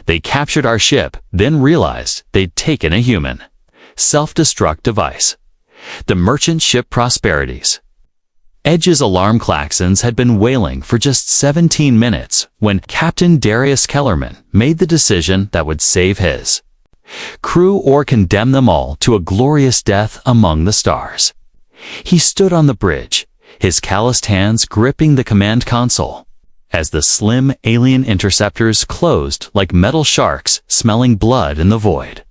They captured our ship, then realized they'd taken a human. Self-destruct device. The merchant ship Prosperities. Edge's alarm klaxons had been wailing for just 17 minutes when Captain Darius Kellerman made the decision that would save his crew or condemn them all to a glorious death among the stars. He stood on the bridge, his calloused hands gripping the command console, as the slim alien interceptors closed like metal sharks smelling blood in the void.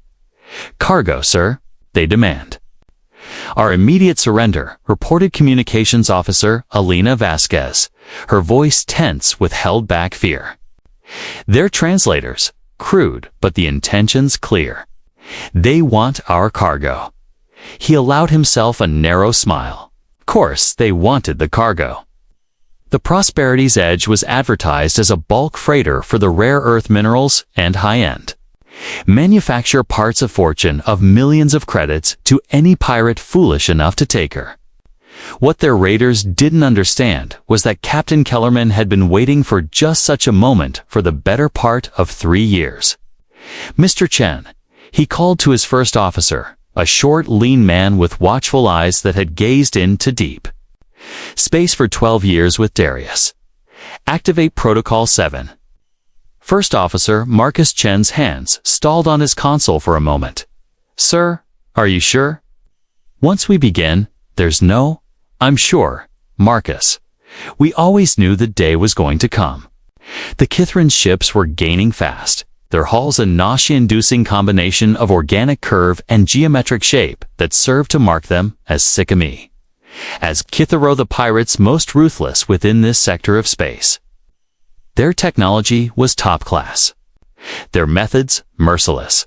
"Cargo, sir," they demand. "Our immediate surrender," reported Communications Officer Alina Vasquez, her voice tense with held-back fear. Their translators, crude but the intentions clear. "They want our cargo." He allowed himself a narrow smile. Of course, they wanted the cargo. The Prosperity's Edge was advertised as a bulk freighter for the rare earth minerals and high-end. Manufacture parts of fortune of millions of credits to any pirate foolish enough to take her. What their raiders didn't understand was that Captain Kellerman had been waiting for just such a moment for the better part of 3 years. "Mr. Chen," he called to his first officer, a short, lean man with watchful eyes that had gazed into deep space for 12 years with Darius. "Activate Protocol 7. First Officer Marcus Chen's hands stalled on his console for a moment. "Sir, are you sure?" "Once we begin, there's no, I'm sure, Marcus. We always knew the day was going to come." The Kithran ships were gaining fast, their hulls a nausea-inducing combination of organic curve and geometric shape that served to mark them as Sikami. As Kitharo the pirates most ruthless within this sector of space. Their technology was top class, their methods merciless,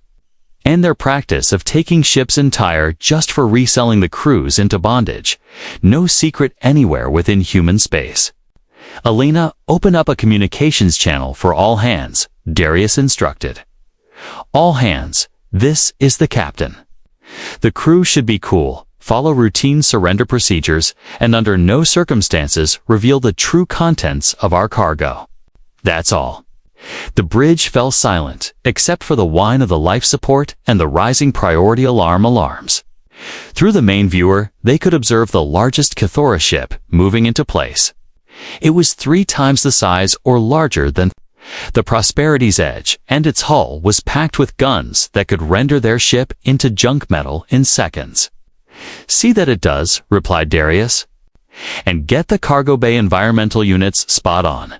and their practice of taking ships entire just for reselling the crews into bondage, no secret anywhere within human space. "Alina, open up a communications channel for all hands," Darius instructed. "All hands, this is the captain. The crew should be cool, follow routine surrender procedures, and under no circumstances reveal the true contents of our cargo. That's all." The bridge fell silent, except for the whine of the life support and the rising priority alarms. Through the main viewer, they could observe the largest Kithora ship moving into place. It was 3 times the size or larger than the Prosperity's Edge, and its hull was packed with guns that could render their ship into junk metal in seconds. "See that it does," replied Darius. "And get the cargo bay environmental units spot on.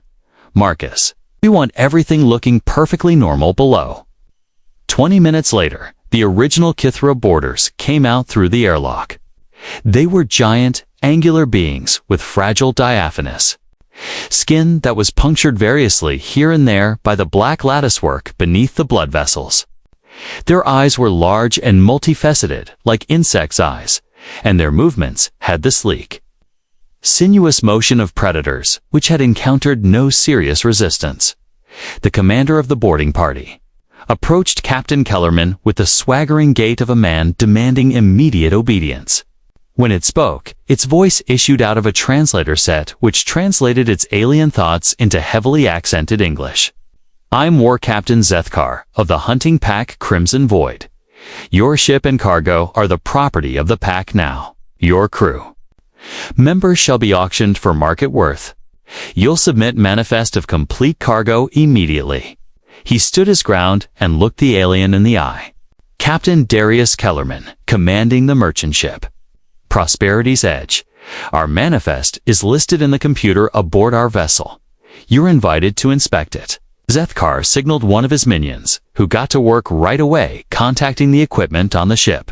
Marcus, we want everything looking perfectly normal below." 20 minutes later, the original Kithra boarders came out through the airlock. They were giant, angular beings with fragile diaphanous skin that was punctured variously here and there by the black latticework beneath the blood vessels. Their eyes were large and multifaceted, like insects' eyes, and their movements had the sleek, sinuous motion of predators, which had encountered no serious resistance. The commander of the boarding party approached Captain Kellerman with the swaggering gait of a man demanding immediate obedience. When it spoke, its voice issued out of a translator set which translated its alien thoughts into heavily accented English. "I'm War Captain Zethkar of the hunting pack Crimson Void. Your ship and cargo are the property of the pack now. Your crew. Members shall be auctioned for market worth. You'll submit manifest of complete cargo immediately." He stood his ground and looked the alien in the eye. "Captain Darius Kellerman, commanding the merchant ship Prosperity's Edge. Our manifest is listed in the computer aboard our vessel. You're invited to inspect it." Zethkar signaled one of his minions, who got to work right away contacting the equipment on the ship.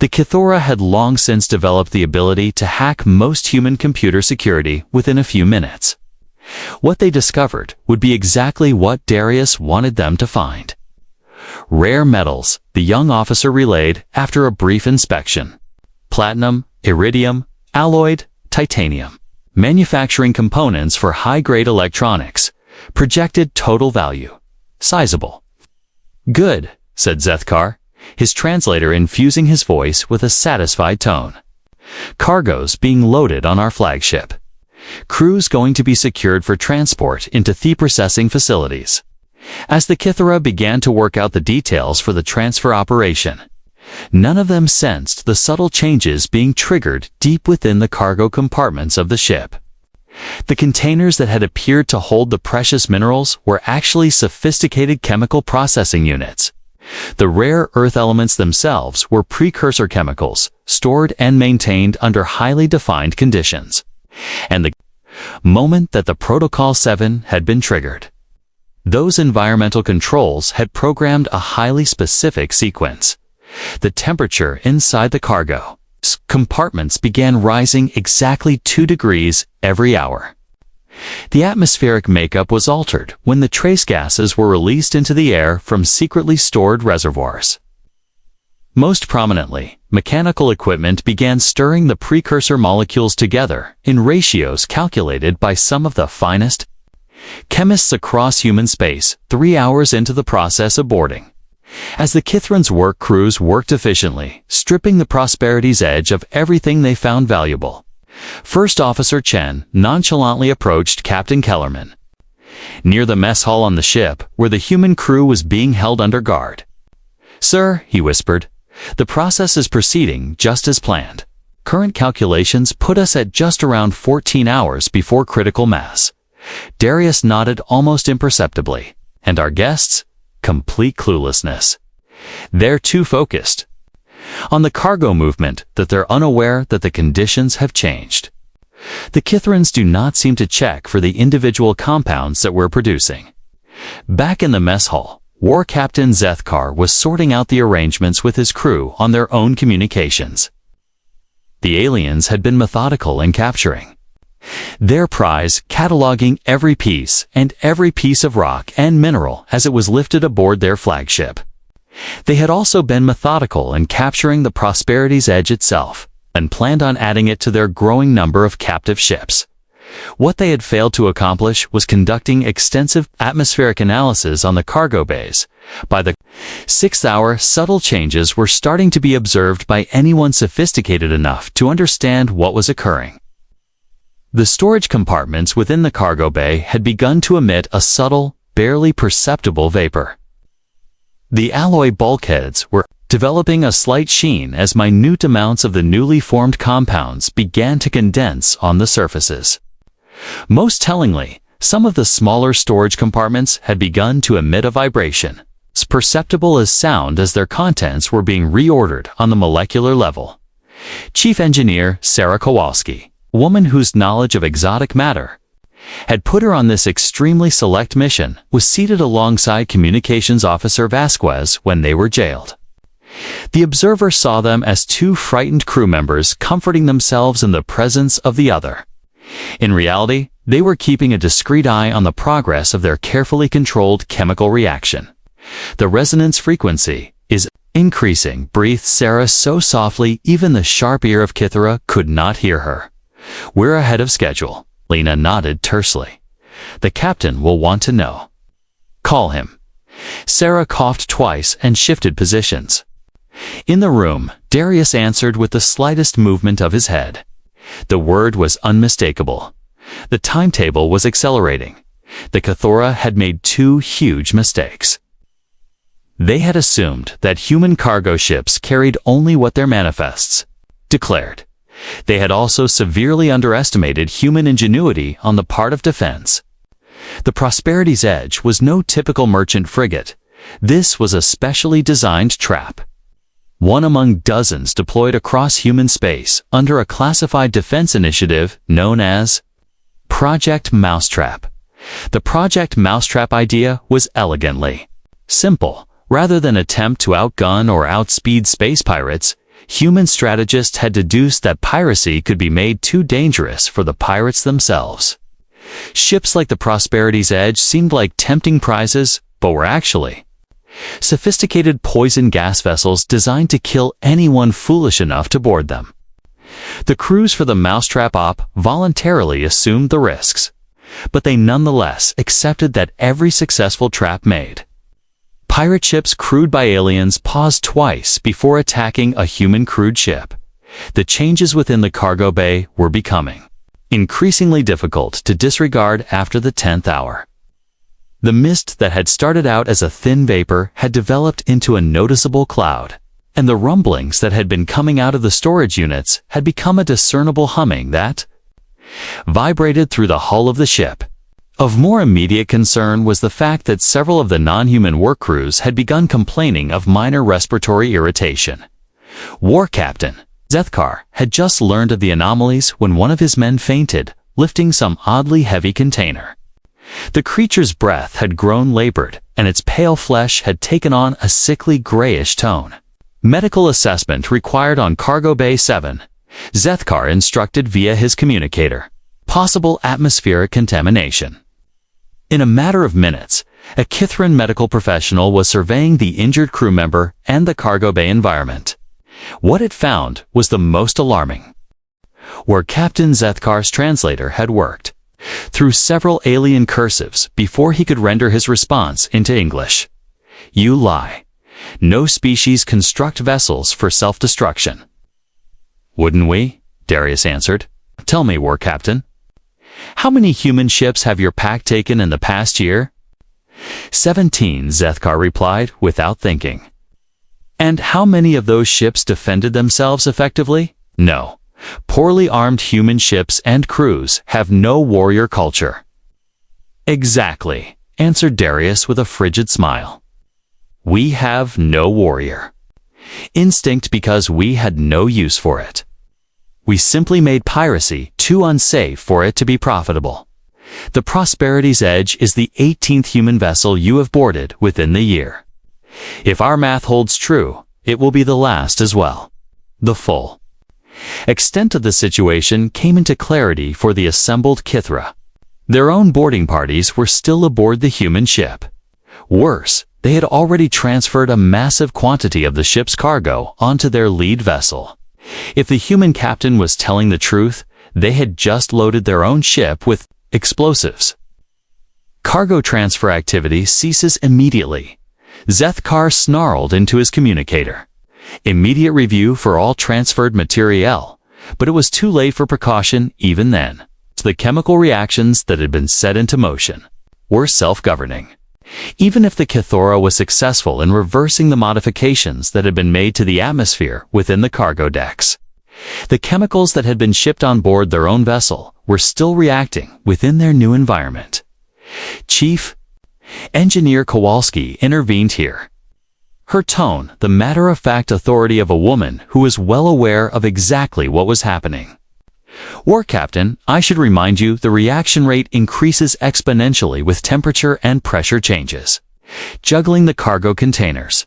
The Kithora had long since developed the ability to hack most human computer security within a few minutes. What they discovered would be exactly what Darius wanted them to find. Rare metals, the young officer relayed after a brief inspection. Platinum, iridium, alloyed, titanium. Manufacturing components for high-grade electronics. Projected total value. Sizable. "Good," said Zethkar, his translator infusing his voice with a satisfied tone. "Cargo's being loaded on our flagship. Crews going to be secured for transport into the processing facilities. As the Kythera began to work out the details for the transfer operation, none of them sensed the subtle changes being triggered deep within the cargo compartments of the ship. The containers that had appeared to hold the precious minerals were actually sophisticated chemical processing units. The rare earth elements themselves were precursor chemicals, stored and maintained under highly defined conditions. And the moment that the Protocol 7 had been triggered, those environmental controls had programmed a highly specific sequence. The temperature inside the cargo compartments began rising exactly 2 degrees every hour. The atmospheric makeup was altered when the trace gases were released into the air from secretly stored reservoirs. Most prominently, mechanical equipment began stirring the precursor molecules together in ratios calculated by some of the finest chemists across human space 3 hours into the process of boarding. As the Kytheran's work crews worked efficiently, stripping the Prosperity's edge of everything they found valuable, First Officer Chen nonchalantly approached Captain Kellerman near the mess hall on the ship where the human crew was being held under guard. "Sir," he whispered, "the process is proceeding just as planned. Current calculations put us at just around 14 hours before critical mass." Darius nodded almost imperceptibly, and our guests? Complete cluelessness. They're too focused on the cargo movement that they're unaware that the conditions have changed. The Kytherans do not seem to check for the individual compounds that we're producing. Back in the mess hall, War Captain Zethkar was sorting out the arrangements with his crew on their own communications. The aliens had been methodical in capturing their prize, cataloging every piece of rock and mineral as it was lifted aboard their flagship. They had also been methodical in capturing the Prosperity's edge itself, and planned on adding it to their growing number of captive ships. What they had failed to accomplish was conducting extensive atmospheric analysis on the cargo bays. By the 6th hour, subtle changes were starting to be observed by anyone sophisticated enough to understand what was occurring. The storage compartments within the cargo bay had begun to emit a subtle, barely perceptible vapor. The alloy bulkheads were developing a slight sheen as minute amounts of the newly formed compounds began to condense on the surfaces. Most tellingly, some of the smaller storage compartments had begun to emit a vibration, as perceptible as sound as their contents were being reordered on the molecular level. Chief Engineer Sarah Kowalski, a woman whose knowledge of exotic matter had put her on this extremely select mission, was seated alongside Communications Officer Vasquez when they were jailed. The observer saw them as 2 frightened crew members comforting themselves in the presence of the other. In reality, they were keeping a discreet eye on the progress of their carefully controlled chemical reaction. "The resonance frequency is increasing," breathed Sarah so softly even the sharp ear of Kythera could not hear her. "We're ahead of schedule." Lena nodded tersely. "The captain will want to know." "Call him." Sarah coughed twice and shifted positions. In the room, Darius answered with the slightest movement of his head. The word was unmistakable. The timetable was accelerating. The Kythera had made 2 huge mistakes. They had assumed that human cargo ships carried only what their manifests declared. They had also severely underestimated human ingenuity on the part of defense. The Prosperity's Edge was no typical merchant frigate. This was a specially designed trap, one among dozens deployed across human space under a classified defense initiative known as Project Mousetrap. The Project Mousetrap idea was elegantly simple. Rather than attempt to outgun or outspeed space pirates, human strategists had deduced that piracy could be made too dangerous for the pirates themselves. Ships like the Prosperity's Edge seemed like tempting prizes, but were actually sophisticated poison gas vessels designed to kill anyone foolish enough to board them. The crews for the Mousetrap Op voluntarily assumed the risks, but they nonetheless accepted that every successful trap made pirate ships crewed by aliens paused twice before attacking a human-crewed ship. The changes within the cargo bay were becoming increasingly difficult to disregard after the 10th hour. The mist that had started out as a thin vapor had developed into a noticeable cloud, and the rumblings that had been coming out of the storage units had become a discernible humming that vibrated through the hull of the ship. Of more immediate concern was the fact that several of the non-human work crews had begun complaining of minor respiratory irritation. War Captain Zethkar had just learned of the anomalies when one of his men fainted, lifting some oddly heavy container. The creature's breath had grown labored, and its pale flesh had taken on a sickly grayish tone. Medical assessment required on Cargo Bay 7. Zethkar instructed via his communicator. Possible atmospheric contamination. In a matter of minutes, a Kithran medical professional was surveying the injured crew member and the cargo bay environment. What it found was the most alarming. Where Captain Zethkar's translator had worked through several alien cursives before he could render his response into English. You lie. No species construct vessels for self-destruction. Wouldn't we? Darius answered. Tell me, War Captain. How many human ships have your pack taken in the past year? 17, Zethkar replied without thinking. And how many of those ships defended themselves effectively? No. Poorly armed human ships and crews have no warrior culture. Exactly, answered Darius with a frigid smile. We have no warrior instinct because we had no use for it. We simply made piracy too unsafe for it to be profitable. The Prosperity's Edge is the 18th human vessel you have boarded within the year. If our math holds true, it will be the last as well. The full extent of the situation came into clarity for the assembled Kithra. Their own boarding parties were still aboard the human ship. Worse, they had already transferred a massive quantity of the ship's cargo onto their lead vessel. If the human captain was telling the truth, they had just loaded their own ship with explosives. Cargo transfer activity ceases immediately. Zethkar snarled into his communicator. Immediate review for all transferred materiel, but it was too late for precaution even then. The chemical reactions that had been set into motion were self-governing. Even if the Kithora was successful in reversing the modifications that had been made to the atmosphere within the cargo decks, the chemicals that had been shipped on board their own vessel were still reacting within their new environment. Chief Engineer Kowalski intervened here. Her tone, the matter-of-fact authority of a woman who was well aware of exactly what was happening. War Captain, I should remind you the reaction rate increases exponentially with temperature and pressure changes. Juggling the cargo containers,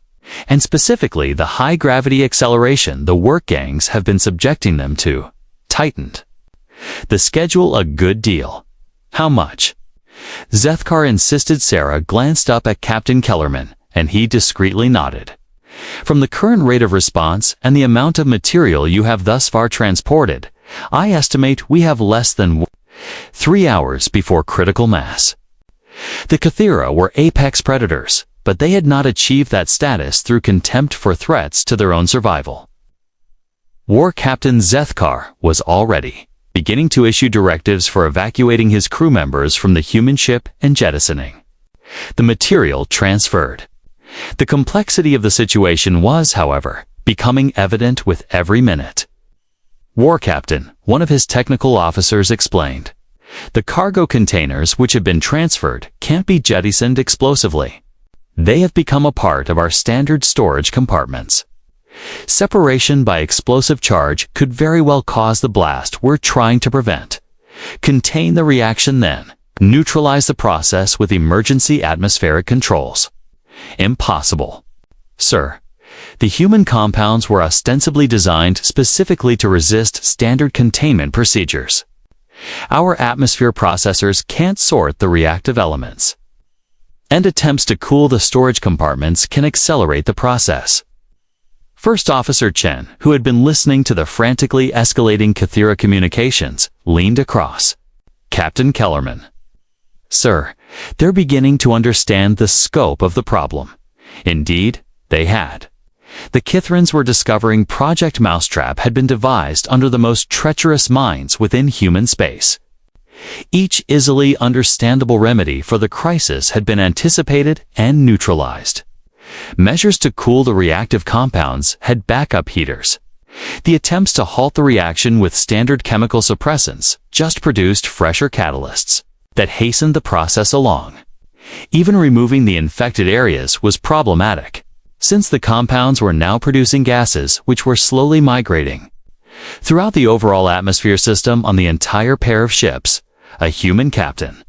and specifically the high-gravity acceleration the work gangs have been subjecting them to, tightened the schedule a good deal. How much? Zethkar insisted. Sarah glanced up at Captain Kellerman, and he discreetly nodded. From the current rate of response and the amount of material you have thus far transported, I estimate we have less than 3 hours before critical mass. The Kithira were apex predators, but they had not achieved that status through contempt for threats to their own survival. War Captain Zethkar was already beginning to issue directives for evacuating his crew members from the human ship and jettisoning the material transferred. The complexity of the situation was, however, becoming evident with every minute. War Captain, one of his technical officers explained, the cargo containers which have been transferred can't be jettisoned explosively. They have become a part of our standard storage compartments. Separation by explosive charge could very well cause the blast we're trying to prevent. Contain the reaction then. Neutralize the process with emergency atmospheric controls. Impossible. Sir, the human compounds were ostensibly designed specifically to resist standard containment procedures. Our atmosphere processors can't sort the reactive elements, and attempts to cool the storage compartments can accelerate the process. First Officer Chen, who had been listening to the frantically escalating Kithira communications, leaned across. Captain Kellerman. Sir, they're beginning to understand the scope of the problem. Indeed, they had. The Kithrans were discovering Project Mousetrap had been devised under the most treacherous minds within human space. Each easily understandable remedy for the crisis had been anticipated and neutralized. Measures to cool the reactive compounds had backup heaters. The attempts to halt the reaction with standard chemical suppressants just produced fresher catalysts that hastened the process along. Even removing the infected areas was problematic, since the compounds were now producing gases which were slowly migrating. Throughout the overall atmosphere system on the entire pair of ships, a human captain,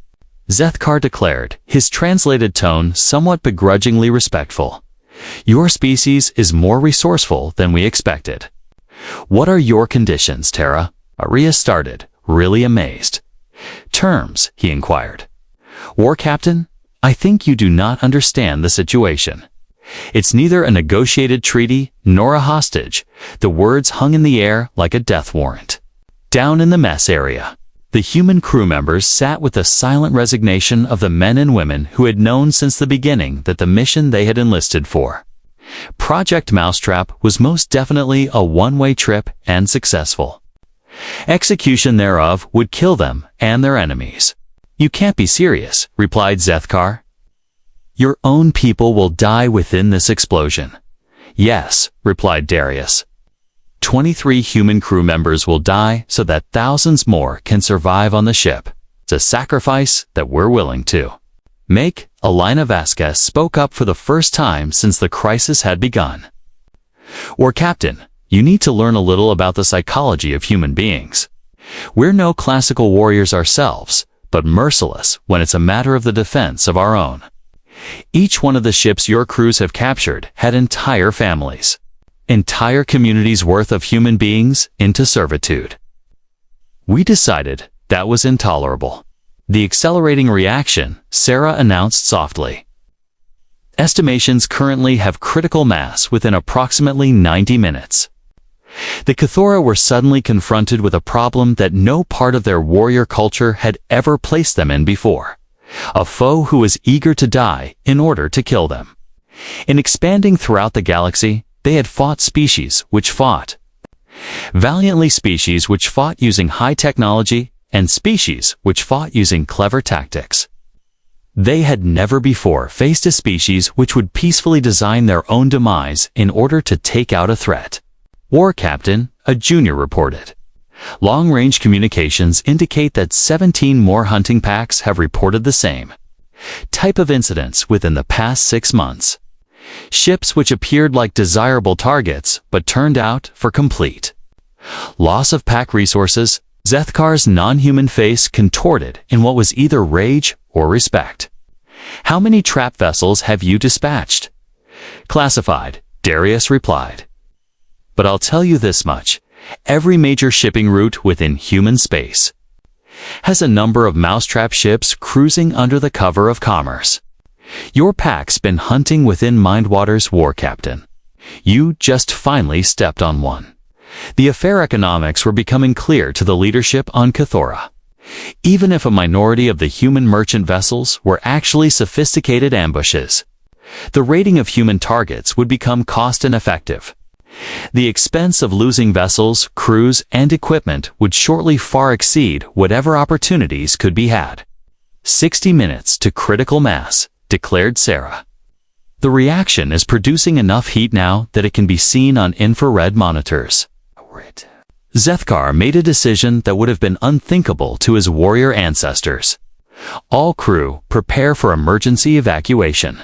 Zethkar declared, his translated tone somewhat begrudgingly respectful. "Your species is more resourceful than we expected." "What are your conditions, Terra?" Arias started, really amazed. "Terms?" he inquired. "War Captain, I think you do not understand the situation. It's neither a negotiated treaty nor a hostage." The words hung in the air like a death warrant. Down in the mess area, the human crew members sat with the silent resignation of the men and women who had known since the beginning that the mission they had enlisted for, Project Mousetrap, was most definitely a one-way trip and successful. Execution thereof would kill them and their enemies. "You can't be serious," replied Zethkar. "Your own people will die within this explosion." "Yes," replied Darius. 23 human crew members will die so that thousands more can survive on the ship. It's a sacrifice that we're willing to make. Elena Vasquez spoke up for the first time since the crisis had begun. "War Captain, you need to learn a little about the psychology of human beings. We're no classical warriors ourselves, but merciless when it's a matter of the defense of our own. Each one of the ships your crews have captured had entire families, entire communities worth of human beings into servitude. We decided that was intolerable." The accelerating reaction, Sarah announced softly. "Estimations currently have critical mass within approximately 90 minutes. The Cathora were suddenly confronted with a problem that no part of their warrior culture had ever placed them in before. A foe who was eager to die in order to kill them. In expanding throughout the galaxy, they had fought species which fought valiantly, species which fought using high technology, and species which fought using clever tactics. They had never before faced a species which would peacefully design their own demise in order to take out a threat." "War Captain," a junior reported. "Long-range communications indicate that 17 more hunting packs have reported the same type of incidents within the past 6 months. Ships which appeared like desirable targets but turned out for complete loss of pack resources." Zethkar's non-human face contorted in what was either rage or respect. "How many trap vessels have you dispatched?" "Classified," Darius replied. "But I'll tell you this much. Every major shipping route within human space has a number of mousetrap ships cruising under the cover of commerce. Your pack's been hunting within Mindwater's, War Captain. You just finally stepped on one." The affair economics were becoming clear to the leadership on Cathora. Even if a minority of the human merchant vessels were actually sophisticated ambushes, the raiding of human targets would become cost ineffective. The expense of losing vessels, crews, and equipment would shortly far exceed whatever opportunities could be had. 60 minutes to critical mass, declared Sarah. The reaction is producing enough heat now that it can be seen on infrared monitors. Zethkar made a decision that would have been unthinkable to his warrior ancestors. All crew, prepare for emergency evacuation.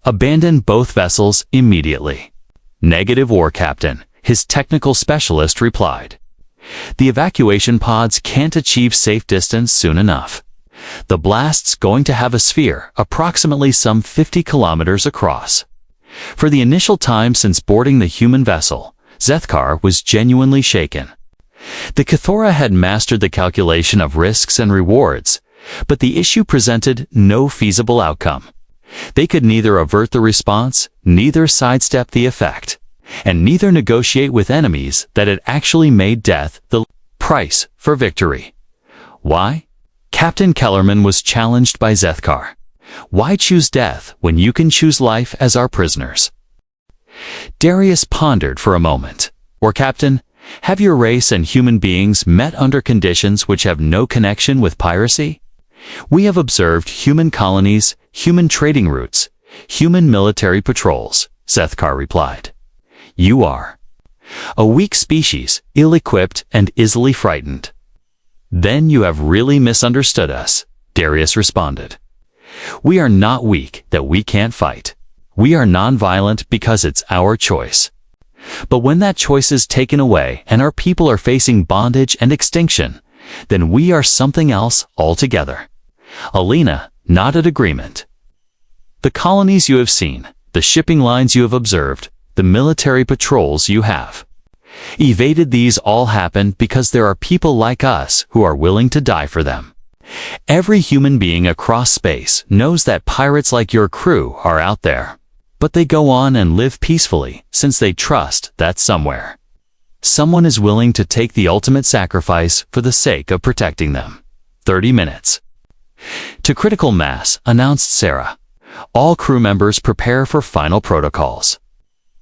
Abandon both vessels immediately. Negative, War Captain, his technical specialist replied. The evacuation pods can't achieve safe distance soon enough. The blast's going to have a sphere approximately some 50 kilometers across. For the initial time since boarding the human vessel, Zethkar was genuinely shaken. The Cathora had mastered the calculation of risks and rewards, but the issue presented no feasible outcome. They could neither avert the response, neither sidestep the effect, and neither negotiate with enemies that had actually made death the price for victory. Why? Captain Kellerman was challenged by Zethkar. Why choose death when you can choose life as our prisoners? Darius pondered for a moment. War Captain, Have your race and human beings met under conditions which have no connection with piracy? We have observed human colonies, human trading routes, human military patrols, Zethkar replied. You are a weak species, ill-equipped and easily frightened. Then you have really misunderstood us, Darius responded. We are not weak that we can't fight. We are non-violent because it's our choice. But when that choice is taken away and our people are facing bondage and extinction, then we are something else altogether. Alina nodded agreement. The colonies you have seen, the shipping lines you have observed, the military patrols you have evaded, these all happen because there are people like us who are willing to die for them. Every human being across space knows that pirates like your crew are out there, but they go on and live peacefully since they trust that somewhere someone is willing to take the ultimate sacrifice for the sake of protecting them. 30 minutes. To critical mass, announced Sarah. All crew members prepare for final protocols.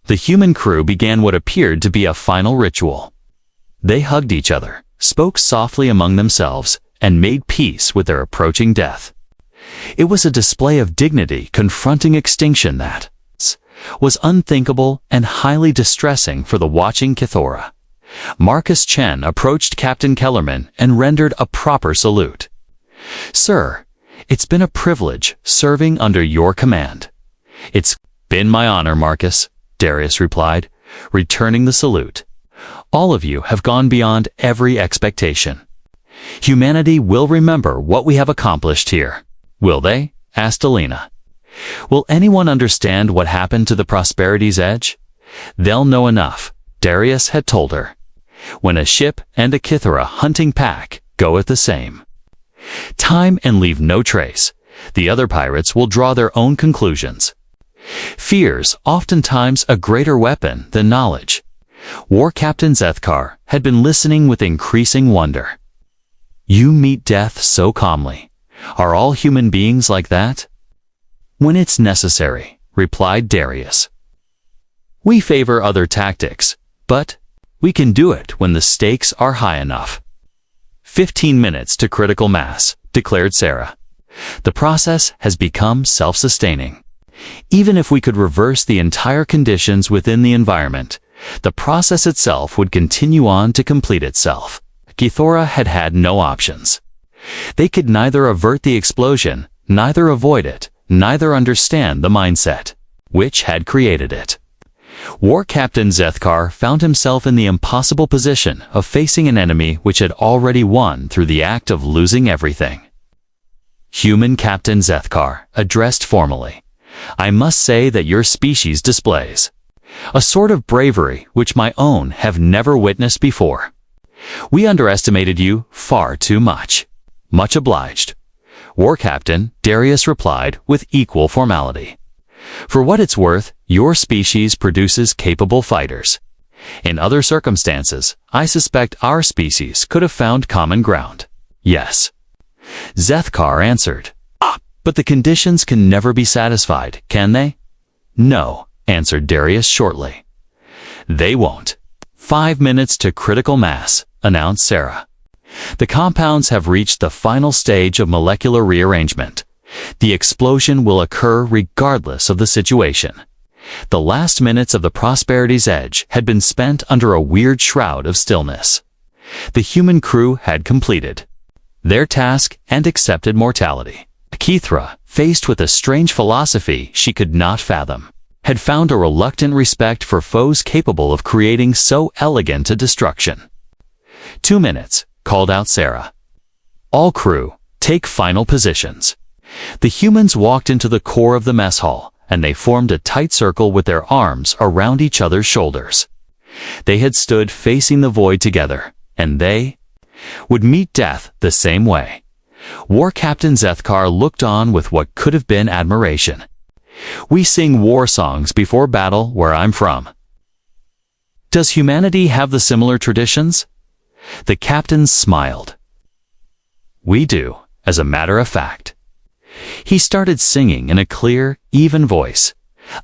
The human crew began what appeared to be a final ritual. They hugged each other, spoke softly among themselves, and made peace with their approaching death. It was a display of dignity confronting extinction that was unthinkable and highly distressing for the watching Kithora. Marcus Chen approached Captain Kellerman and rendered a proper salute. Sir, it's been a privilege serving under your command. It's been my honor, Marcus, Darius replied, returning the salute. All of you have gone beyond every expectation. Humanity will remember what we have accomplished here. Will they? Asked Alina. Will anyone understand what happened to the Prosperity's Edge? They'll know enough, Darius had told her. When a ship and a Kithora hunting pack go at the same time and leave no trace, the other pirates will draw their own conclusions. Fear's oftentimes a greater weapon than knowledge. War Captain Zethkar had been listening with increasing wonder. You meet death so calmly. Are all human beings like that? When it's necessary, replied Darius. We favor other tactics, but we can do it when the stakes are high enough. 15 minutes to critical mass, declared Sarah. The process has become self-sustaining. Even if we could reverse the entire conditions within the environment, the process itself would continue on to complete itself. Kithora had had no options. They could neither avert the explosion, neither avoid it, neither understand the mindset which had created it. War Captain Zethkar found himself in the impossible position of facing an enemy which had already won through the act of losing everything. Human Captain Zethkar addressed formally. I must say that your species displays a sort of bravery which my own have never witnessed before. We underestimated you far too much. Much obliged. War Captain, Darius replied with equal formality. For what it's worth, your species produces capable fighters. In other circumstances, I suspect our species could have found common ground. Yes. Zethkar answered. But the conditions can never be satisfied, can they? No, answered Darius shortly. They won't. 5 minutes to critical mass, announced Sarah. The compounds have reached the final stage of molecular rearrangement. The explosion will occur regardless of the situation. The last minutes of the Prosperity's Edge had been spent under a weird shroud of stillness. The human crew had completed their task and accepted mortality. Kithra, faced with a strange philosophy she could not fathom, had found a reluctant respect for foes capable of creating so elegant a destruction. 2 minutes, called out Sarah. All crew, take final positions. The humans walked into the core of the mess hall, and they formed a tight circle with their arms around each other's shoulders. They had stood facing the void together, and they would meet death the same way. War Captain Zethkar looked on with what could have been admiration. We sing war songs before battle where I'm from. Does humanity have the similar traditions? The captain smiled. We do, as a matter of fact. He started singing in a clear, even voice.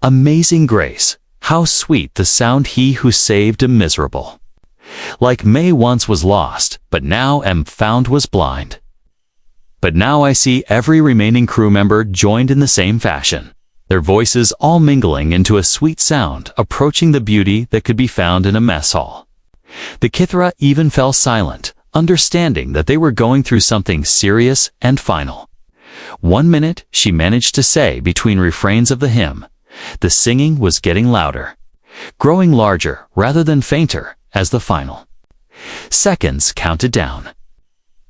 Amazing grace, how sweet the sound he who saved a miserable Like May once was lost, but now am found was blind. But now I see every remaining crew member joined in the same fashion, their voices all mingling into a sweet sound approaching the beauty that could be found in a mess hall. The Kithra even fell silent, understanding that they were going through something serious and final. 1 minute, she managed to say between refrains of the hymn, the singing was getting louder, growing larger rather than fainter as the final seconds counted down.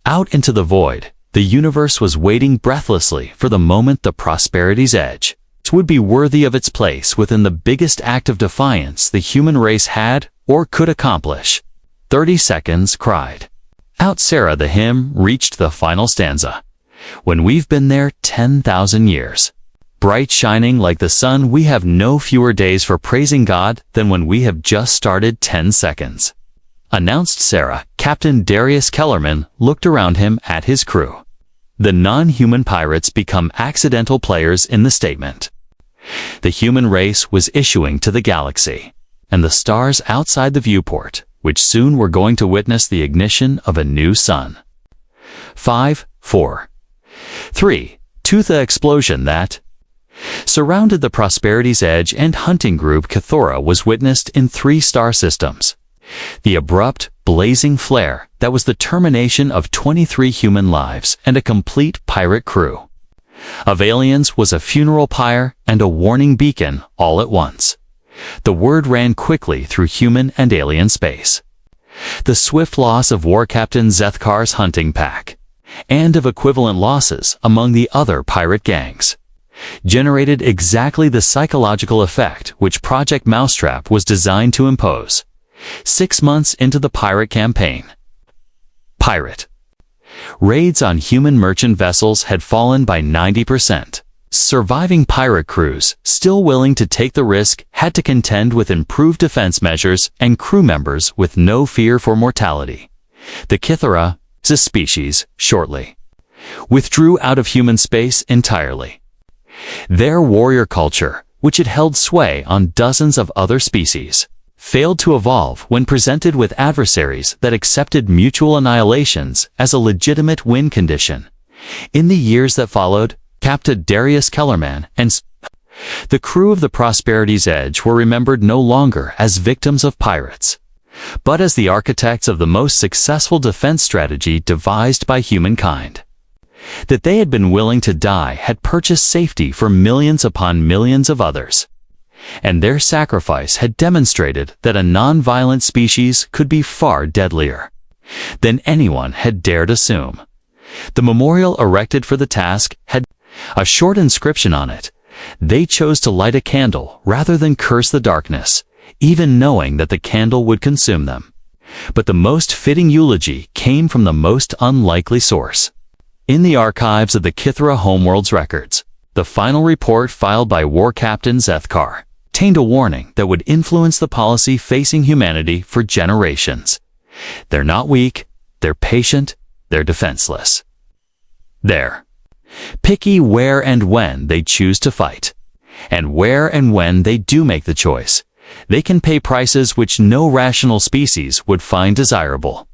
Out into the void, the universe was waiting breathlessly for the moment the Prosperity's edge would be worthy of its place within the biggest act of defiance the human race had or could accomplish. 30 seconds cried. Out Sarah the hymn reached the final stanza. When we've been there 10,000 years. Bright shining like the sun, we have no fewer days for praising God than when we have just started 10 seconds. Announced Sarah. Captain Darius Kellerman looked around him at his crew. The non-human pirates become accidental players in the statement. The human race was issuing to the galaxy, and the stars outside the viewport, which soon were going to witness the ignition of a new sun. 5, 4, 3, 2. The explosion that surrounded the Prosperity's edge and hunting group Cathora was witnessed in 3 star systems. The abrupt, blazing flare that was the termination of 23 human lives and a complete pirate crew. Of aliens was a funeral pyre and a warning beacon all at once. The word ran quickly through human and alien space. The swift loss of War Captain Zethkar's hunting pack, and of equivalent losses among the other pirate gangs, generated exactly the psychological effect which Project Mousetrap was designed to impose. 6 months into the pirate campaign, pirate raids on human merchant vessels had fallen by 90%. Surviving pirate crews, still willing to take the risk, had to contend with improved defense measures and crew members with no fear for mortality. The Kithara, as a species, shortly withdrew out of human space entirely. Their warrior culture, which had held sway on dozens of other species, failed to evolve when presented with adversaries that accepted mutual annihilations as a legitimate win condition. In the years that followed, Captain Darius Kellerman and the crew of the Prosperity's Edge were remembered no longer as victims of pirates, but as the architects of the most successful defense strategy devised by humankind. That they had been willing to die had purchased safety for millions upon millions of others, and their sacrifice had demonstrated that a non-violent species could be far deadlier than anyone had dared assume. The memorial erected for the task had a short inscription on it. They chose to light a candle rather than curse the darkness, even knowing that the candle would consume them. But the most fitting eulogy came from the most unlikely source. In the archives of the Kithra Homeworld's records, the final report filed by War Captain Zethkar contained a warning that would influence the policy facing humanity for generations. They're not weak, they're patient, they're defenseless. They're picky where and when they choose to fight. And where and when they do make the choice, they can pay prices which no rational species would find desirable.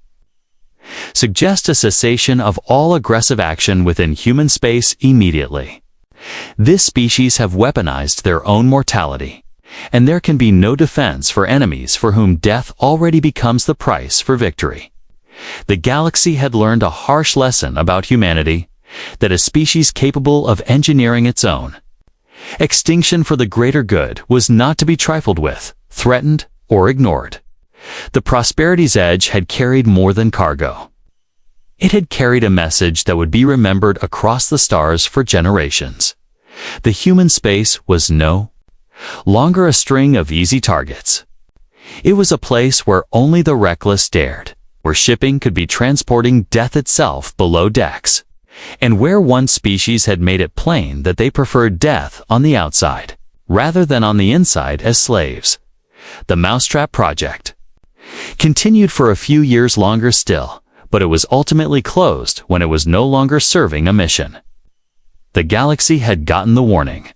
Suggest a cessation of all aggressive action within human space immediately. This species have weaponized their own mortality, and there can be no defense for enemies for whom death already becomes the price for victory. The galaxy had learned a harsh lesson about humanity, that a species capable of engineering its own extinction for the greater good was not to be trifled with, threatened, or ignored. The Prosperity's Edge had carried more than cargo. It had carried a message that would be remembered across the stars for generations. The human space was no longer a string of easy targets. It was a place where only the reckless dared, where shipping could be transporting death itself below decks, and where one species had made it plain that they preferred death on the outside, rather than on the inside as slaves. The Mousetrap Project continued for a few years longer still, but it was ultimately closed when it was no longer serving a mission. The galaxy had gotten the warning,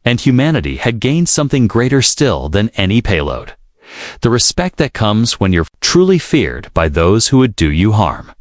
and humanity had gained something greater still than any payload. The respect that comes when you're truly feared by those who would do you harm.